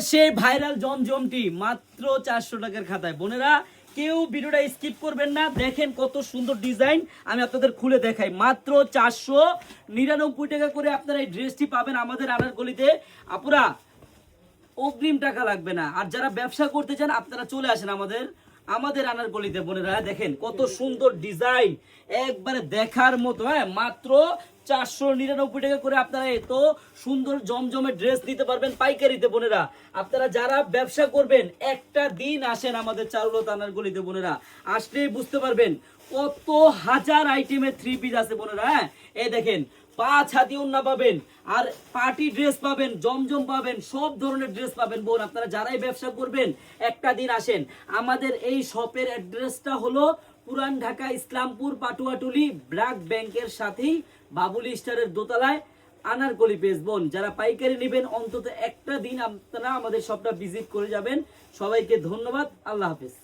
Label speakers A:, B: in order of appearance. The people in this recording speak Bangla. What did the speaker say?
A: সেই ভাইরাল জমজমটি মাত্র 400 টাকার খাতায়। বোনেরা কেউ ভিডিওটা স্কিপ করবেন না, দেখেন কত সুন্দর ডিজাইন। আমি আপনাদের খুলে দেখাই, মাত্র 499 টাকা করে আপনারা এই ড্রেসটি পাবেন আমাদের আনারকলিতে। আপুরা অগ্রিম টাকা লাগবে না। আর যারা ব্যবসা করতে চান আপনারা চলে আসেন আমাদের আনারকলিতে। বোনেরা দেখেন কত সুন্দর ডিজাইন, একবারে দেখার মতো। হ্যাঁ, মাত্র 499 টাকা করে আপনারা এত সুন্দর জমজমের ড্রেস নিতে পারবেন পাইকারিতে। বোনেরা আপনারা যারা ব্যবসা করবেন একটা দিন আসেন আমাদের চারুলতা আনারকলিতে। বোনেরা আসলেই বুঝতে পারবেন কত হাজার আইটেমের থ্রি পিস আছে। বোনেরা হ্যাঁ, এই দেখেন 5 হাতি ওন্না পাবেন, আর পার্টি ড্রেস পাবেন, জমজম পাবেন, সব ধরনের ড্রেস পাবেন। বোন আপনারা যারাই ব্যবসা করবেন একটা দিন আসেন। আমাদের এই শপের অ্যাড্রেসটা হলো পুরান ঢাকা ইসলামপুর পাটুয়াটুলি ব্র্যাক ব্যাংকের সাথেই বাবুলি স্টারের দোতলায় আনারকলি পেজ। বোন যারা পাইকারি নেবেন অন্তত একটা দিন আপনারা আমাদের শপটা ভিজিট করে যাবেন। সবাইকে ধন্যবাদ, আল্লাহ হাফেজ।